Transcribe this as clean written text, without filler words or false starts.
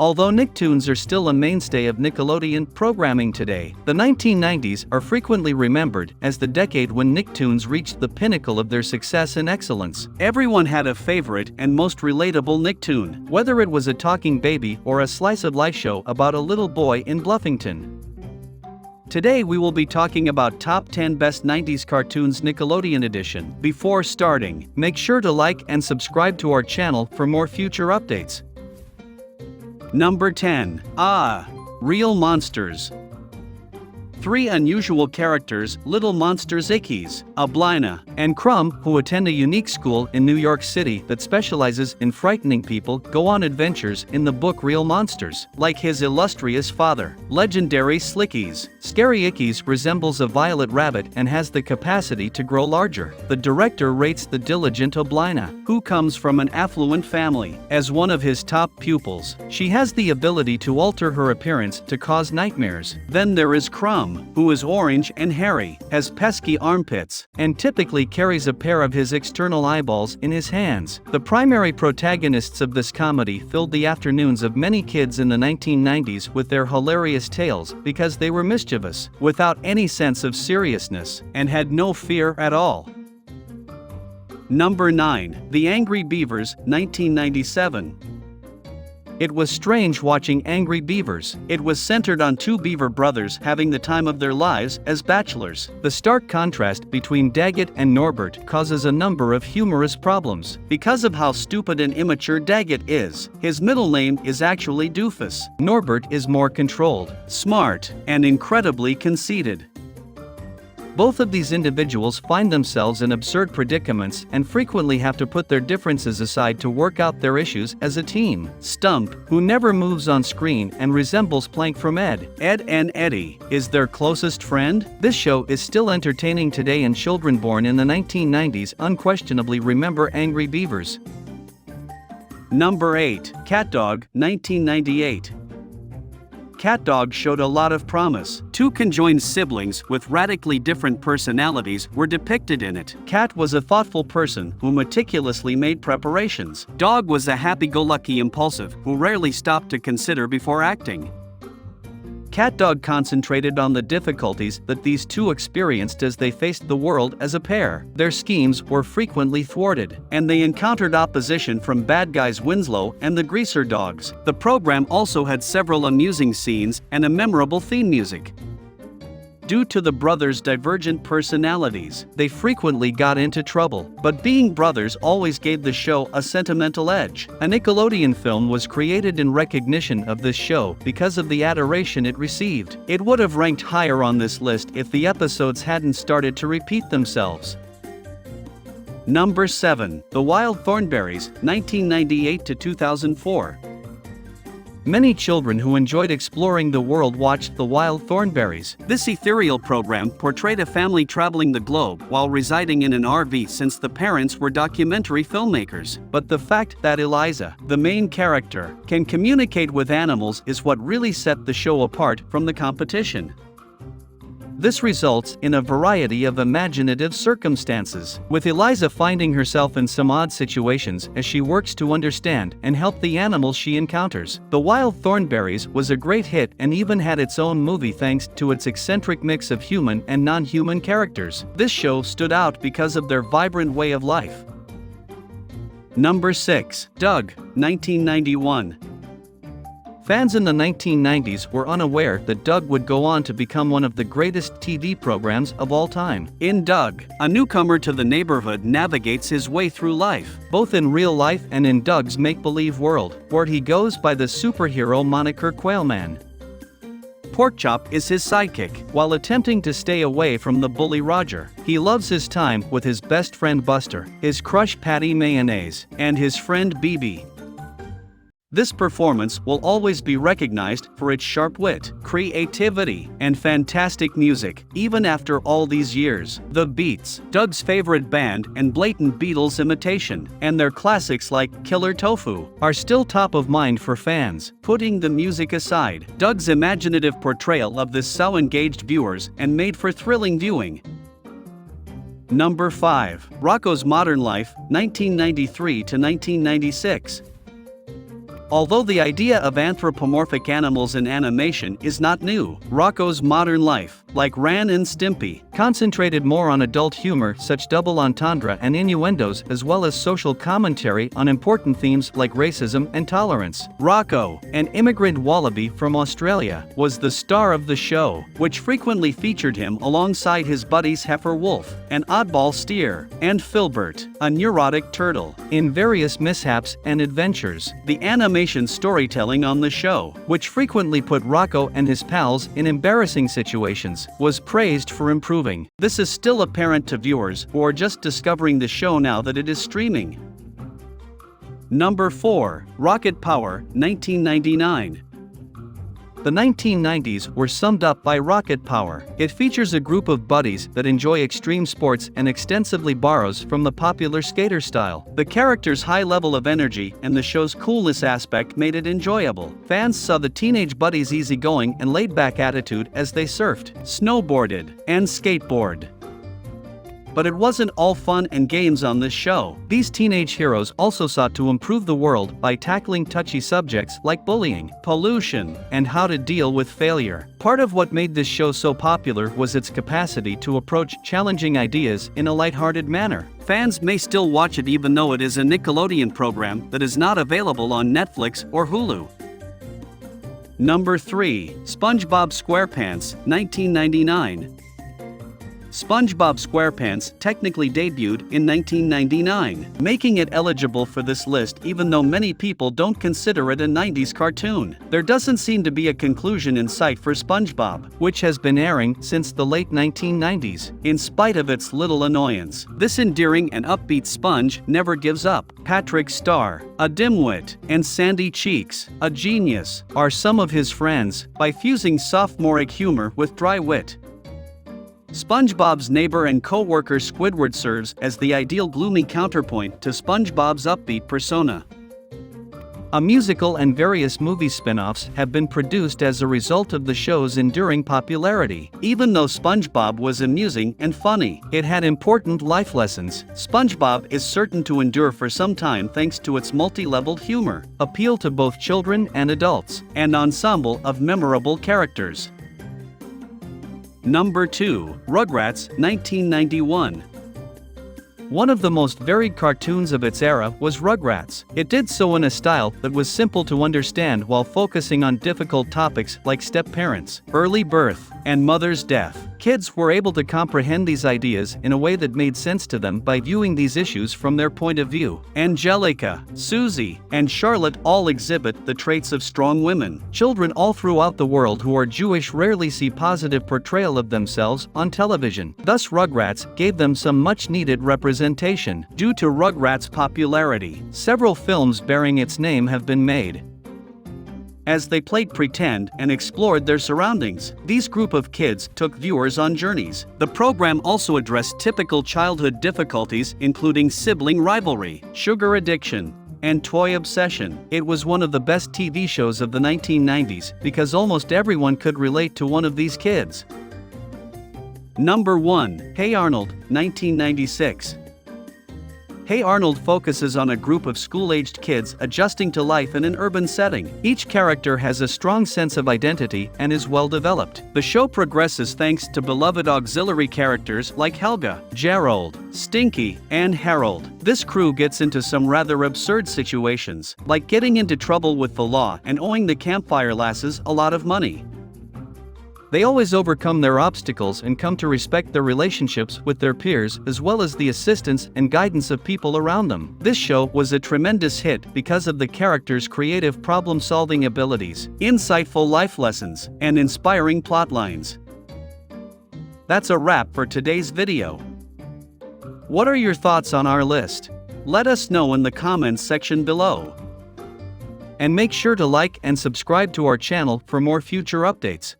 Although Nicktoons are still a mainstay of Nickelodeon programming today, the 1990s are frequently remembered as the decade when Nicktoons reached the pinnacle of their success and excellence. Everyone had a favorite and most relatable Nicktoon, whether it was a talking baby or a slice of life show about a little boy in Bluffington. Today we will be talking about top 10 best 90s cartoons Nickelodeon edition. Before starting, make sure to like and subscribe to our channel for more future updates. Number 10. Aaahh! Real Monsters. Three unusual characters, little monsters Ickies, Ablina, and Crumb, who attend a unique school in New York City that specializes in frightening people, go on adventures in the book Real Monsters. Like his illustrious father, legendary Slickies, Scary Ickies resembles a violet rabbit and has the capacity to grow larger. The director rates the diligent Ablina, who comes from an affluent family, as one of his top pupils. She has the ability to alter her appearance to cause nightmares. Then there is Crumb, who is orange and hairy, has pesky armpits, and typically carries a pair of his external eyeballs in his hands. The primary protagonists of this comedy filled the afternoons of many kids in the 1990s with their hilarious tales because they were mischievous, without any sense of seriousness, and had no fear at all. Number 9. The Angry Beavers, 1997. It was strange watching Angry Beavers. It was centered on two beaver brothers having the time of their lives as bachelors. The stark contrast between Daggett and Norbert causes a number of humorous problems. Because of how stupid and immature Daggett is, his middle name is actually Doofus. Norbert is more controlled, smart, and incredibly conceited. Both of these individuals find themselves in absurd predicaments and frequently have to put their differences aside to work out their issues as a team. Stump, who never moves on screen and resembles Plank from Ed, Ed and Eddie, is their closest friend. This show is still entertaining today, and children born in the 1990s unquestionably remember Angry Beavers. Number 8. CatDog, 1998. CatDog showed a lot of promise. Two conjoined siblings with radically different personalities were depicted in it. Cat was a thoughtful person who meticulously made preparations. Dog was a happy-go-lucky impulsive who rarely stopped to consider before acting. CatDog concentrated on the difficulties that these two experienced as they faced the world as a pair. Their schemes were frequently thwarted, and they encountered opposition from bad guys Winslow and the Greaser Dogs. The program also had several amusing scenes and a memorable theme music. Due to the brothers' divergent personalities, they frequently got into trouble, but being brothers always gave the show a sentimental edge. A Nickelodeon film was created in recognition of this show because of the adoration it received. It would have ranked higher on this list if the episodes hadn't started to repeat themselves. Number 7. The Wild Thornberrys, 1998 to 2004. Many children who enjoyed exploring the world watched the Wild Thornberrys. This ethereal program portrayed a family traveling the globe while residing in an RV since the parents were documentary filmmakers. But the fact that Eliza, the main character, can communicate with animals is what really set the show apart from the competition. This results in a variety of imaginative circumstances, with Eliza finding herself in some odd situations as she works to understand and help the animals she encounters. The Wild Thornberrys was a great hit and even had its own movie thanks to its eccentric mix of human and non-human characters. This show stood out because of their vibrant way of life. Number 6. Doug, 1991. Fans in the 1990s were unaware that Doug would go on to become one of the greatest TV programs of all time. In Doug, a newcomer to the neighborhood navigates his way through life, both in real life and in Doug's make-believe world, where he goes by the superhero moniker Quailman. Porkchop is his sidekick. While attempting to stay away from the bully Roger, he loves his time with his best friend Buster, his crush Patty Mayonnaise, and his friend BB. This performance will always be recognized for its sharp wit, creativity, and fantastic music, even after all these years. The Beats, Doug's favorite band and blatant Beatles imitation, and their classics like Killer Tofu, are still top of mind for fans. Putting the music aside, Doug's imaginative portrayal of this so engaged viewers and made for thrilling viewing. Number 5. Rocko's Modern Life, 1993 to 1996. Although the idea of anthropomorphic animals in animation is not new, Rocko's modern life, like Ren and Stimpy, concentrated more on adult humor such double entendre and innuendos as well as social commentary on important themes like racism and tolerance. Rocko, an immigrant wallaby from Australia, was the star of the show, which frequently featured him alongside his buddies Heifer Wolf, an oddball steer, and Filbert, a neurotic turtle, in various mishaps and adventures. The animation storytelling on the show, which frequently put Rocko and his pals in embarrassing situations, was praised for improving. This is still apparent to viewers who are just discovering the show now that it is streaming. Number 4. Rocket Power, 1999. The 1990s were summed up by Rocket Power. It features a group of buddies that enjoy extreme sports and extensively borrows from the popular skater style. The characters' high level of energy and the show's coolness aspect made it enjoyable. Fans saw the teenage buddies' easygoing and laid-back attitude as they surfed, snowboarded, and skateboarded. But it wasn't all fun and games on this show. These teenage heroes also sought to improve the world by tackling touchy subjects like bullying, pollution, and how to deal with failure. Part of what made this show so popular was its capacity to approach challenging ideas in a lighthearted manner. Fans may still watch it even though it is a Nickelodeon program that is not available on Netflix or Hulu. Number 3. SpongeBob SquarePants, 1999. SpongeBob SquarePants technically debuted in 1999, making it eligible for this list even though many people don't consider it a 90s cartoon. There doesn't seem to be a conclusion in sight for SpongeBob, which has been airing since the late 1990s, in spite of its little annoyance. This endearing and upbeat sponge never gives up. Patrick Star, a dimwit, and Sandy Cheeks, a genius, are some of his friends, by fusing sophomoric humor with dry wit. SpongeBob's neighbor and co-worker Squidward serves as the ideal gloomy counterpoint to SpongeBob's upbeat persona. A musical and various movie spin-offs have been produced as a result of the show's enduring popularity. Even though SpongeBob was amusing and funny, it had important life lessons. SpongeBob is certain to endure for some time thanks to its multi-leveled humor, appeal to both children and adults, and ensemble of memorable characters. Number 2. Rugrats, 1991. One of the most varied cartoons of its era was Rugrats. It did so in a style that was simple to understand while focusing on difficult topics like step-parents, early birth, and mother's death. Kids were able to comprehend these ideas in a way that made sense to them by viewing these issues from their point of view. Angelica, Susie, and Charlotte all exhibit the traits of strong women. Children all throughout the world who are Jewish rarely see positive portrayal of themselves on television. Thus Rugrats gave them some much-needed representation. Due to Rugrats' popularity, several films bearing its name have been made. As they played pretend and explored their surroundings, these group of kids took viewers on journeys. The program also addressed typical childhood difficulties including sibling rivalry, sugar addiction, and toy obsession. It was one of the best TV shows of the 1990s because almost everyone could relate to one of these kids. Number 1. Hey Arnold, 1996. Hey Arnold focuses on a group of school-aged kids adjusting to life in an urban setting. Each character has a strong sense of identity and is well developed. The show progresses thanks to beloved auxiliary characters like Helga, Gerald, Stinky, and Harold. This crew gets into some rather absurd situations, like getting into trouble with the law and owing the Campfire Lasses a lot of money. They always overcome their obstacles and come to respect their relationships with their peers as well as the assistance and guidance of people around them. This show was a tremendous hit because of the characters' creative problem-solving abilities, insightful life lessons, and inspiring plotlines. That's a wrap for today's video. What are your thoughts on our list? Let us know in the comments section below. And make sure to like and subscribe to our channel for more future updates.